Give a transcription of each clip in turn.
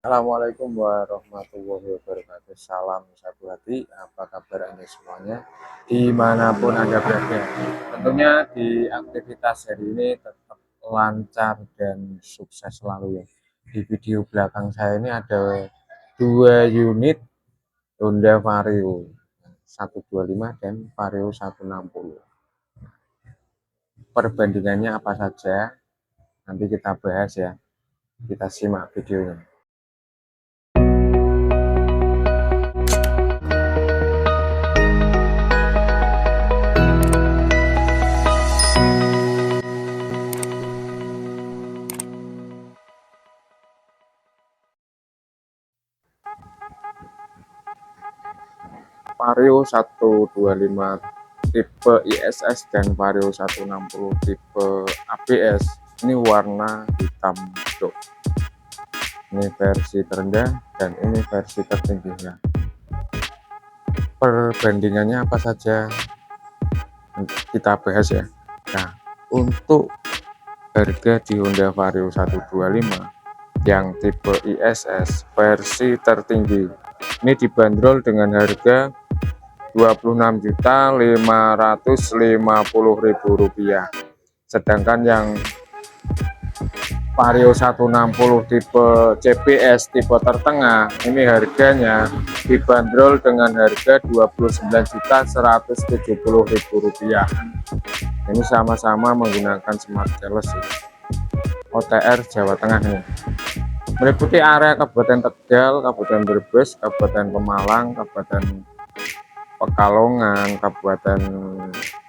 Assalamualaikum warahmatullahi wabarakatuh. Salam satu hati. Apa kabar Anda semuanya? Dimanapun Anda berada. Tentunya di aktivitas hari ini tetap lancar dan sukses selalu ya. Di video belakang saya ini ada 2 unit Honda Vario 125 dan Vario 160. Perbandingannya apa saja? Nanti kita bahas ya. Kita simak videonya. Vario 125 tipe ISS dan Vario 160 tipe ABS ini warna hitam dok. Ini versi terendah dan ini versi tertingginya. Perbandingannya apa saja kita bahas ya. Nah, untuk harga di Honda Vario 125 yang tipe ISS versi tertinggi ini dibanderol dengan harga Rp26.550.000. Sedangkan yang Vario 160 tipe CBS tipe tertengah ini harganya dibanderol dengan harga Rp29.170.000. Ini sama-sama menggunakan Smart Keyless OTR Jawa Tengah ini. Meliputi area Kabupaten Tegal, Kabupaten Brebes, Kabupaten Pemalang, Kabupaten Pekalongan, Kabupaten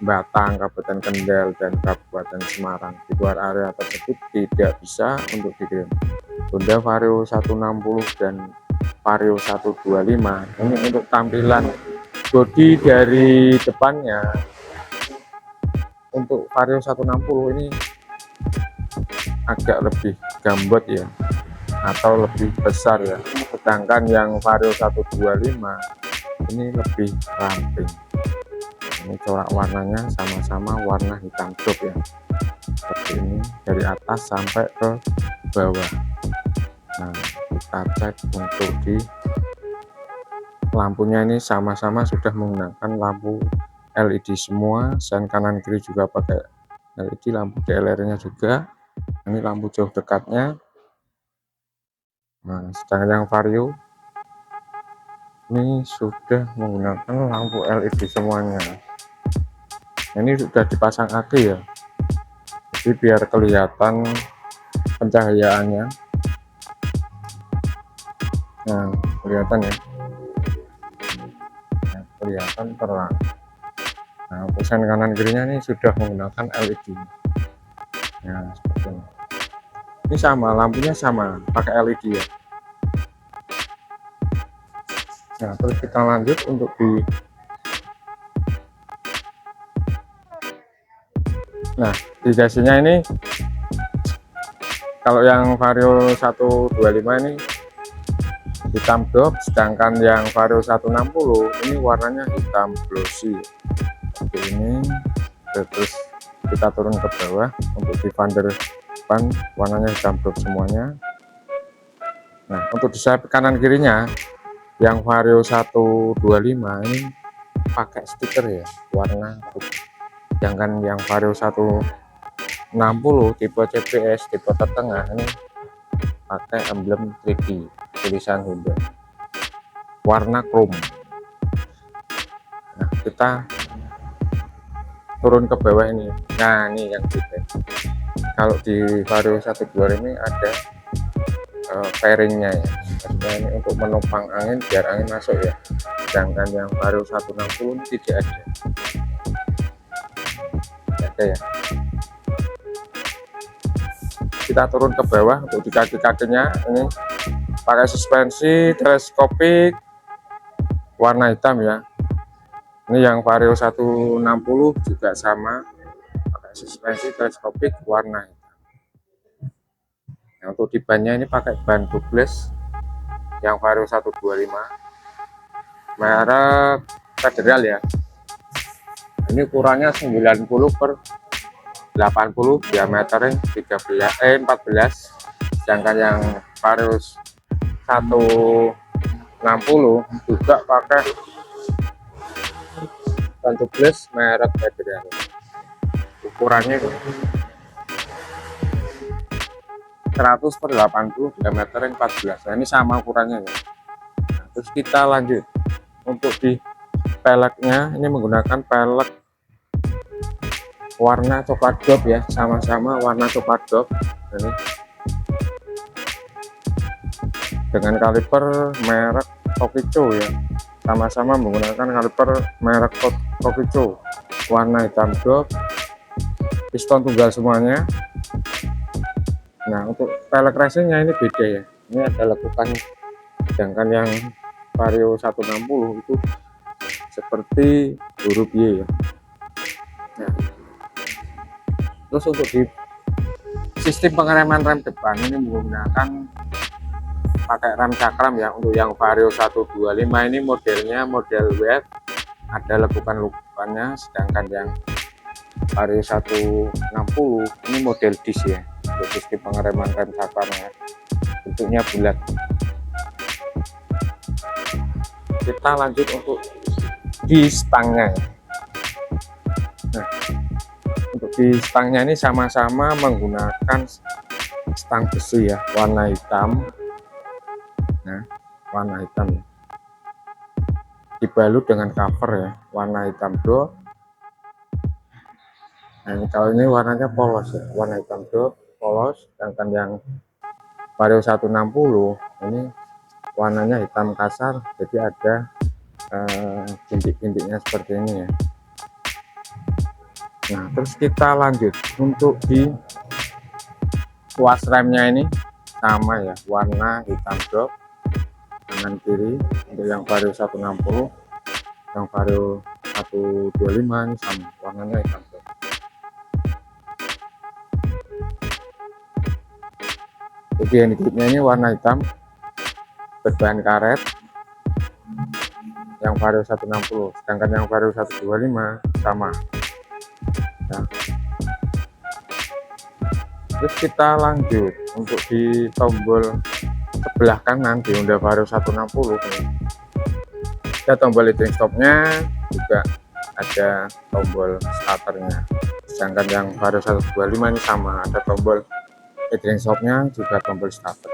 Batang, Kabupaten Kendal, dan Kabupaten Semarang. Di luar area tersebut tidak bisa untuk dikirim. Honda Vario 160 dan Vario 125 ini untuk tampilan bodi dari depannya. Untuk Vario 160 ini agak lebih gambot ya, atau lebih besar ya. Sedangkan yang Vario 125 ini lebih ramping. Ini corak warnanya sama-sama warna hitam dop ya, seperti ini dari atas sampai ke bawah. Nah, kita cek untuk di lampunya, ini sama-sama sudah menggunakan lampu LED semua. Sen kanan kiri juga pakai LED, lampu DLR nya juga. Ini lampu jauh dekatnya. Nah, sedangkan yang Vario ini sudah menggunakan lampu LED semuanya. Ini sudah dipasang AC ya, jadi biar kelihatan pencahayaannya. Nah, kelihatan ya, nah, kelihatan terang. Nah, sen kanan kirinya ini sudah menggunakan LED. Nah, seperti ini. Ini sama, lampunya sama, pakai LED ya. Nah, terus kita lanjut untuk di dasinya ini. Kalau yang Vario 125 ini hitam dop, sedangkan yang Vario 160 ini warnanya hitam glossy seperti ini. Terus kita turun ke bawah untuk di fender depan warnanya hitam dop semuanya. Nah, untuk di sayap kanan kirinya yang Vario 125 ini pakai stiker ya, warna putih. Sedangkan yang Vario 160 tipe CBS tipe tertengah ini pakai emblem 3D tulisan Honda warna chrome. Nah, kita turun ke bawah ini. Nah, ini yang beda. Kalau di Vario 125 ini ada fairingnya ya, maksudnya ini untuk menopang angin biar angin masuk ya. Sedangkan yang Vario 160 ini tidak ada. Ya. Kita turun ke bawah untuk di kaki-kakinya ini pakai suspensi teleskopik warna hitam ya. Ini yang Vario 160 juga sama, pakai suspensi teleskopik warna hitam. Nah, untuk di bannya ini pakai ban tubeless yang Vario 125 merek Federal ya. Ini ukurannya 90/80, diameternya 14, sedangkan yang Vario 160 juga pakai ban tubles merek Adrian. Ukurannya itu 100/80, diameter 14. Nah, ini sama ukurannya ya. Nah, terus kita lanjut untuk di peleknya, ini menggunakan pelek warna coklat dop ya, sama-sama warna coklat dop. Ini dengan kaliper merek Tokicho ya, sama-sama menggunakan kaliper merek Tokicho, warna hitam dop, piston tunggal semuanya. Nah, untuk pelek racingnya ini beda ya, ini ada lekukan, sedangkan yang Vario 160 itu seperti huruf Y ya. Nah, terus untuk di sistem pengereman rem depan ini menggunakan pakai rem cakram ya. Untuk yang Vario 125 ini modelnya model wave, ada lekukan-lekukannya, sedangkan yang Vario 160 ini model disc ya. Untuk sistem pengereman rem cakram ya, bentuknya bulat. Kita lanjut untuk di stangnya. Nah, untuk di stangnya ini sama-sama menggunakan stang besi ya, warna hitam. Nah, warna hitam ya, dibalut dengan cover ya, warna hitam do. Nah, ini kalau ini warnanya polos ya, warna hitam do polos. Sedangkan yang Vario 160 ini warnanya hitam kasar, jadi ada bintik-bintiknya seperti ini ya. Nah, terus kita lanjut untuk di kuas remnya, ini sama ya, warna hitam drop kanan kiri. Untuk yang Vario 160, yang Vario 125 ini sama, warnanya hitam drop. Jadi handgripnya ini warna hitam berbahan karet, yang Vario 160, sedangkan yang Vario 125 sama. Nah, terus kita lanjut untuk di tombol sebelah kanan di Honda Vario 160 ini ada tombol leading stopnya, juga ada tombol starternya. Sedangkan yang Vario 125 ini sama, ada tombol leading stopnya, juga tombol starter.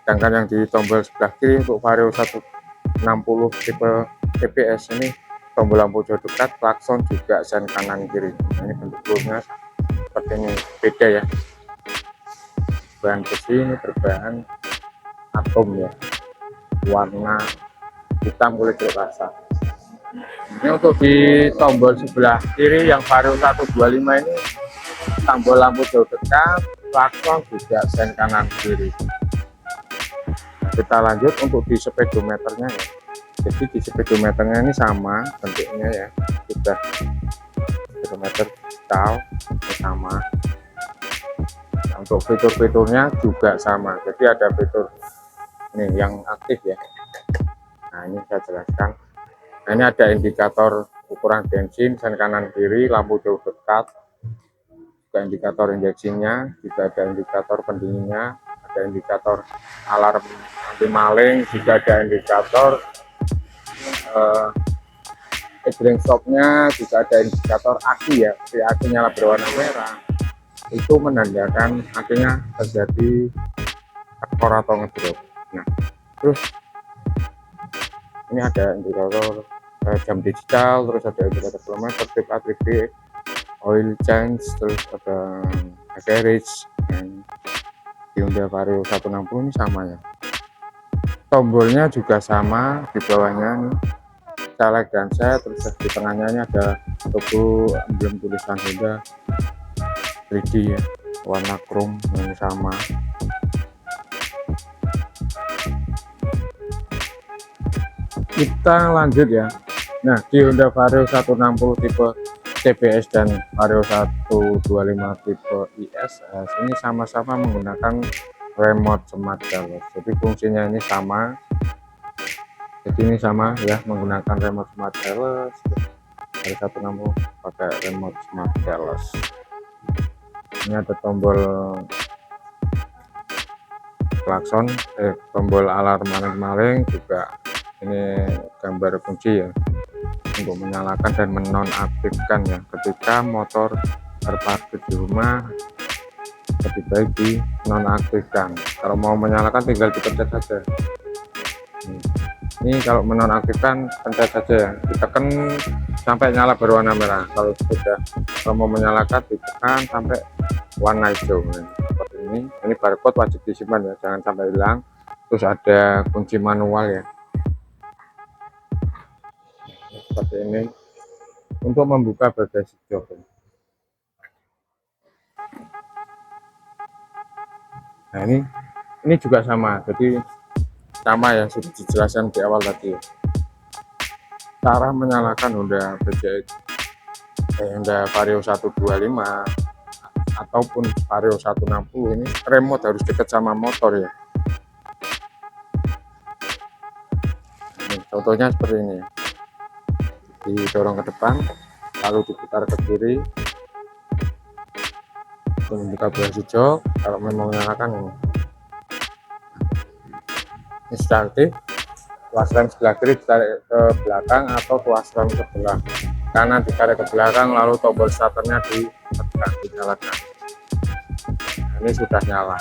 Sedangkan yang di tombol sebelah kiri untuk Vario 160 tipe TPS ini tombol lampu jauh dekat, klakson, juga sen kanan kiri. Nah, ini bentuknya seperti ini, beda ya. Bahan besi ini berbahan atom ya, warna hitam kulit jeruk kasar. Ini untuk di tombol sebelah kiri yang Vario 125 ini tombol lampu jauh dekat, klakson, juga sen kanan kiri. Nah, kita lanjut untuk di speedometernya ya. Jadi di speedometernya ini sama bentuknya ya, sudah speedometer digital ini sama. Nah, untuk fitur-fiturnya juga sama, jadi ada fitur nih yang aktif ya. Nah, ini saya jelaskan. Nah, ini ada indikator ukuran bensin sen kanan kiri, lampu jauh dekat, juga indikator injeksinya, juga ada indikator pendinginnya, ada indikator alarm anti maling, juga ada indikator idling stopnya, juga ada indikator aki ya. Si aki nyala berwarna merah itu menandakan akinya terjadi tekor atau ngedrop. Nah, terus ini ada indikator jam digital, terus ada indikator kilometer, tip ATD, oil change, terus ada garage. Dan di Honda Vario 160 ini sama ya, tombolnya juga sama, di bawahnya nih caleg dan set, terus di tengahnya ini ada logo emblem tulisan Honda 3D ya, warna chrome yang sama. Kita lanjut ya. Nah, di Honda Vario 160 tipe TBS dan Vario 125 tipe ISS ini sama-sama menggunakan remote smart keyless. Jadi fungsinya ini sama. Jadi ini sama ya, menggunakan remote smart keyless. Vario 160 pakai remote smart keyless. Ini ada tombol klakson, tombol alarm maling juga. Ini gambar kunci ya untuk menyalakan dan menonaktifkan ya. Ketika motor terparkir di rumah lebih baik di nonaktifkan. Kalau mau menyalakan tinggal dipencet saja. Ini kalau menonaktifkan pencet saja ya, ditekan sampai nyala berwarna merah. Kalau mau menyalakan ditekan sampai warna hijau. Seperti ini barcode wajib disimpan ya, jangan sampai hilang. Terus ada kunci manual ya, seperti ini untuk membuka bagasi jok. Nah ini juga sama, jadi sama yang sudah dijelaskan di awal tadi. Cara menyalakan Honda Vario 125 ataupun Vario 160 ini remote harus dekat sama motor ya. Ini contohnya seperti ini, didorong ke depan lalu diputar ke kiri untuk membuka bagasi jok. Kalau memang menyalakan ini sudah aktif. Tuas rem sebelah kiri ditarik ke belakang atau tuas rem sebelah kanan ditarik ke belakang, lalu tombol starternya ditekan, dinyalakan. Nah, ini sudah nyala.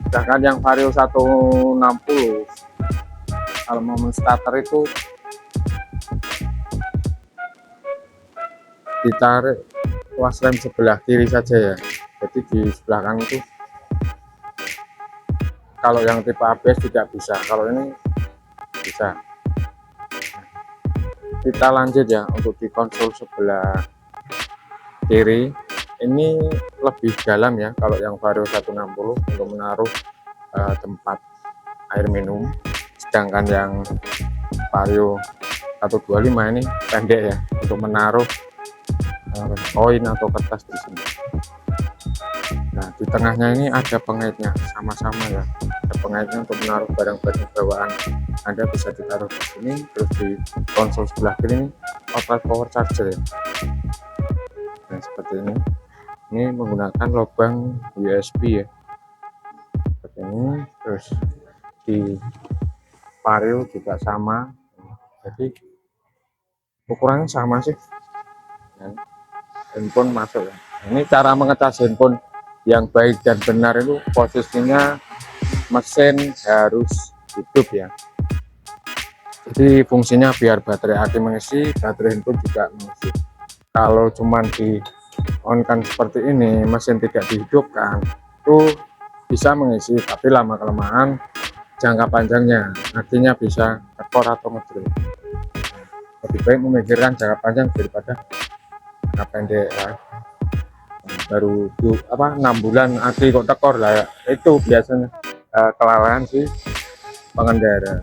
Sedangkan yang Vario 160 kalau mau starter itu ditarik tuas rem sebelah kiri saja ya, jadi di sebelah kanan itu kalau yang tipe ABS tidak bisa, kalau ini bisa. Kita lanjut ya, untuk di konsol sebelah kiri ini lebih dalam ya kalau yang Vario 160 untuk menaruh tempat air minum, sedangkan yang Vario 125 ini pendek ya untuk menaruh koin atau kertas di sini. Nah, di tengahnya ini ada pengaitnya, sama-sama ya. Ada pengaitnya untuk menaruh barang-barang bawaan Anda, bisa ditaruh di sini. Terus di konsol sebelah kiri ini outlet power charger ya. Nah, seperti ini. Ini menggunakan lubang USB ya. Seperti ini. Terus di Vario juga sama. Jadi ukurannya sama sih. Nah, handphone masuk ya. Ini cara mengecas handphone yang baik dan benar itu posisinya mesin harus hidup ya. Jadi fungsinya biar baterai aki mengisi, baterai handphone juga mengisi. Kalau cuman di on kan seperti ini, mesin tidak dihidupkan, itu bisa mengisi, tapi lama kelamaan jangka panjangnya artinya bisa tekor atau ngedrop. Lebih baik memikirkan jangka panjang daripada jangka pendek ya. Baru 6 bulan aki kok tekor lah ya. Itu biasanya kelalaian si pengendara.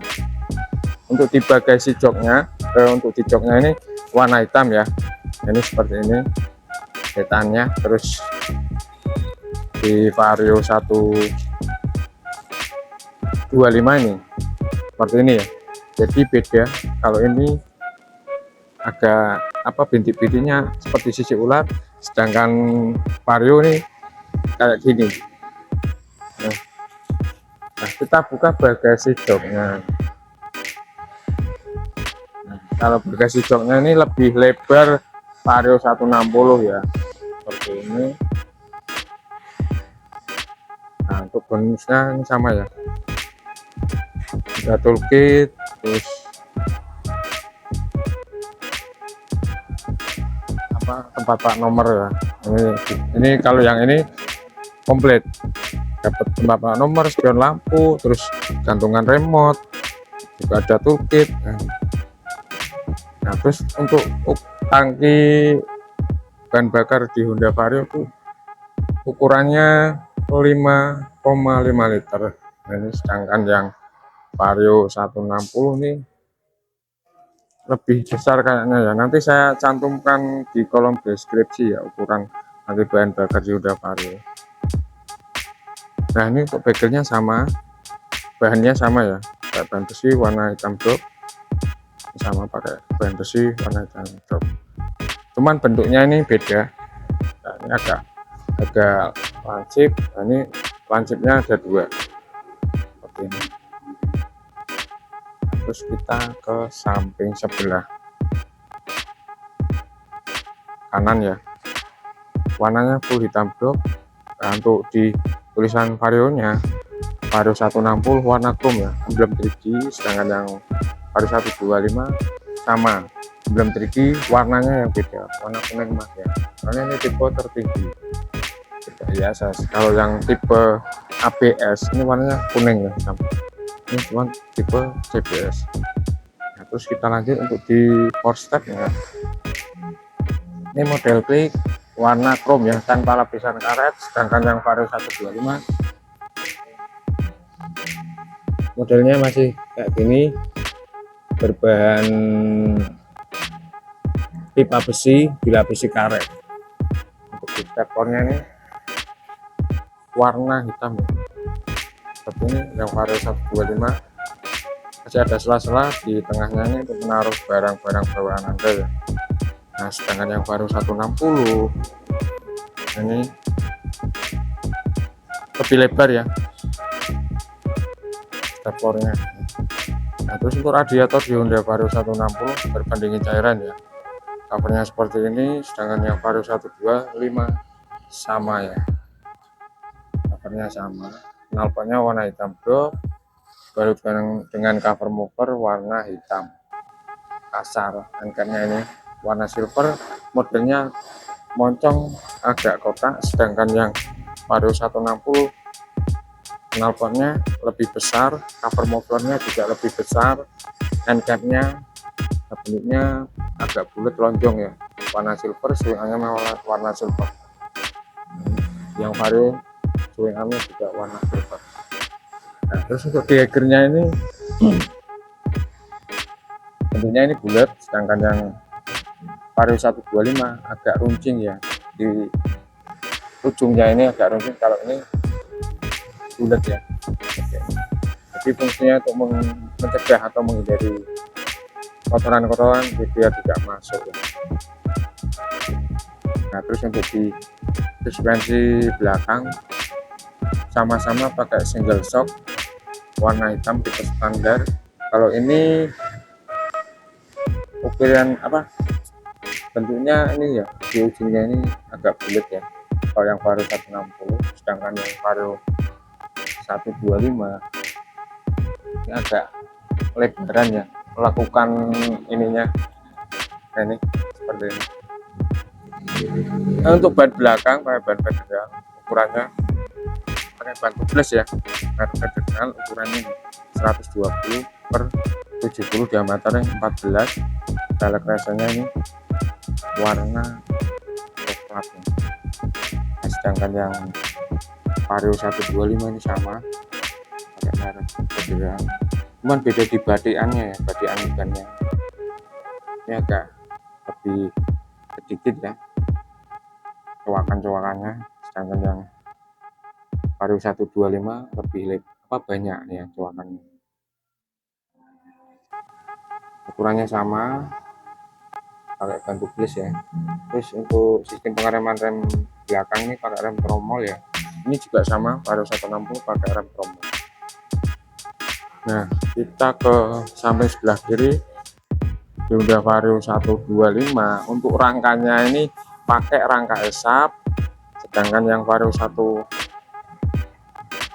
Untuk di bagasi joknya, untuk di joknya ini warna hitam ya. Ini seperti ini detannya. Terus di Vario 125 ini seperti ini ya. Jadi beda, kalau ini agak bintik-bintiknya seperti sisi ular, sedangkan Vario ini kayak gini. Nah, kita buka bagasi joknya. Nah, kalau bagasi joknya ini lebih lebar Vario 160 ya, seperti ini. Nah, untuk bonusnya ini sama ya, ada toolkit, terus tempat plat nomor ya. Ini kalau yang ini komplit, dapat tempat plat nomor, spion lampu, terus gantungan remote, juga ada toolkit. Nah, terus untuk tangki bahan bakar di Honda Vario itu ukurannya 5,5 liter. Nah, ini sedangkan yang Vario 160 ini lebih besar kayaknya ya. Nanti saya cantumkan di kolom deskripsi ya ukuran nanti bahan bakar di Honda Vario. Nah, ini untuk bagelnya sama, bahannya sama ya, kayak bahan besi warna hitam drop, sama pakai bahan besi warna hitam drop, cuman bentuknya ini beda. Nah, ini agak lancip. Nah, ini lancipnya ada 2 seperti ini. Terus kita ke samping sebelah kanan ya, warnanya full hitam blok. Nah, untuk di tulisan varionya Vario 160 warna chrome ya, emblem 3D, sedangkan yang Vario 125 sama emblem 3D, warnanya yang beda, warna kuning emas ya, karena ini tipe tertinggi ya. Kalau yang tipe ABS ini warnanya kuning ya, ini cuma tipe CBS. Nah, terus kita lanjut untuk di power step ya, ini model klik warna chrome ya, tanpa lapisan karet, sedangkan yang Vario 125 modelnya masih kayak gini, berbahan pipa besi dilapisi karet. Untuk di stepornya ini warna hitam ya, seperti ini yang Vario 125. Masih ada sela-sela di tengahnya ini untuk menaruh barang-barang bawaan Anda ya. Nah, sedangkan yang Vario 160 ini lebih lebar ya stepornya. Nah, terus untuk radiator di Honda Vario 160 berbandingin cairan ya, covernya seperti ini, sedangkan yang Vario 125 sama ya, covernya sama, knalpotnya warna hitam blok, baru dengan cover mover warna hitam kasar. Angkanya ini warna silver, modelnya moncong agak kotak, sedangkan yang Vario 160 knalpotnya lebih besar, cover movernya juga lebih besar, handcapnya bentuknya agak bulat lonjong ya, warna silver, swing armnya warna silver. Yang Vario swing armnya juga warna silver. Nah, terus untuk diagernya ini bentuknya ini bulat, sedangkan yang Vario 125 agak runcing ya, di ujungnya ini agak runcing, kalau ini bulat ya. Oke. Jadi fungsinya untuk mencegah atau menghindari kotoran-kotoran biar tidak masuk ya. Nah, terus untuk di suspensi belakang sama-sama pakai single shock warna hitam tipe standar. Kalau ini ukuran apa, bentuknya ini ya, di ujungnya ini agak bulat ya, kalau yang Vario 160, sedangkan yang Vario 125 ini agak lebaran ya, melakukan ininya. Nah, ini seperti ini. Nah, untuk ban belakang pakai ban federal, ukurannya pakai ban tubeless ya, ban federal ukurannya 120 per 70, diameternya 14, velg rasanya ini warna coklat. Nah, sedangkan yang Vario 125 ini sama pakai merek federal, cuman beda di badikannya ya, badikan bannya ini agak lebih sedikit ya cowakan-cowakannya, sedangkan yang Vario 125 lebih banyak nih ya cowakannya. Ukurannya sama, pakai ban tubeless ya. Terus untuk sistem pengereman rem belakang ini pakai rem tromol ya, ini juga sama, Vario 160 pakai rem tromol. Nah, kita ke samping sebelah kiri di Honda Vario 125. Untuk rangkanya ini pakai rangka esap, sedangkan yang Vario 1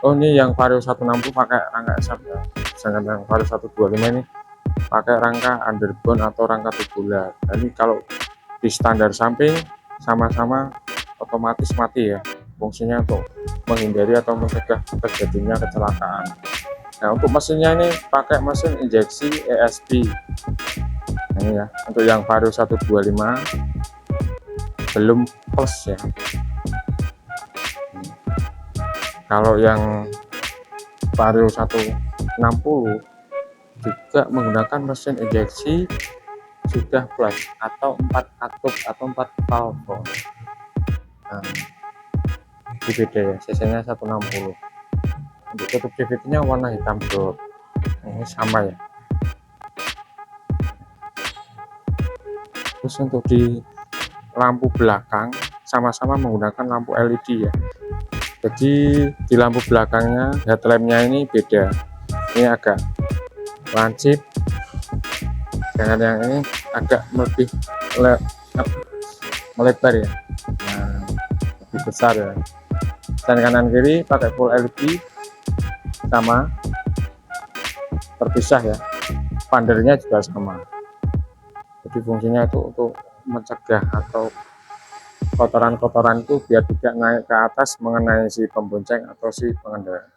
ini yang Vario 160 pakai rangka esap ya, sedangkan yang Vario 125 ini pakai rangka underbone atau rangka tubular. Jadi kalau di standar samping sama-sama otomatis mati ya, fungsinya untuk menghindari atau mencegah terjadinya kecelakaan. Nah, untuk mesinnya ini pakai mesin injeksi ESP. Ini ya, untuk yang Vario 125 belum plus ya. Kalau yang Vario 160 juga menggunakan mesin injeksi sudah plus atau 4 atup atau 4 valve. Nah, ini beda ya, cc-nya 160. Untuk tutup CVT-nya warna hitam blok, ini sama ya. Terus untuk di lampu belakang sama-sama menggunakan lampu LED ya, Jadi di lampu belakangnya headlampnya ini beda, ini agak lancip, dengan yang ini agak lebih melebar ya, nah, lebih besar ya. Dan kanan kiri pakai full LED sama, terpisah ya, pandernya juga sama. Jadi fungsinya itu untuk mencegah atau kotoran-kotoran itu biar tidak naik ke atas mengenai si pembonceng atau si pengendara.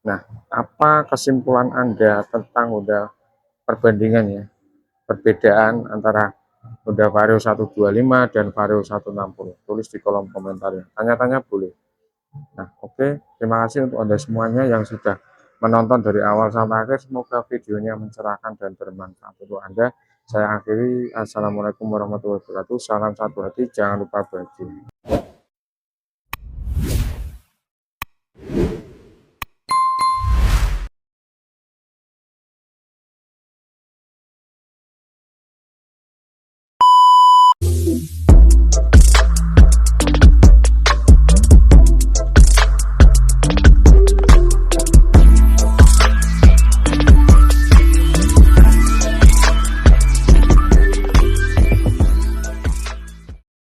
Nah, apa kesimpulan Anda tentang Honda, perbandingan ya, perbedaan antara Honda Vario 125 dan Vario 160? Tulis di kolom komentar ya, tanya-tanya boleh. Nah, oke, terima kasih untuk Anda semuanya yang sudah menonton dari awal sampai akhir. Semoga videonya mencerahkan dan bermanfaat untuk Anda. Saya akhiri, assalamualaikum warahmatullahi wabarakatuh. Salam satu hati, jangan lupa bahagia.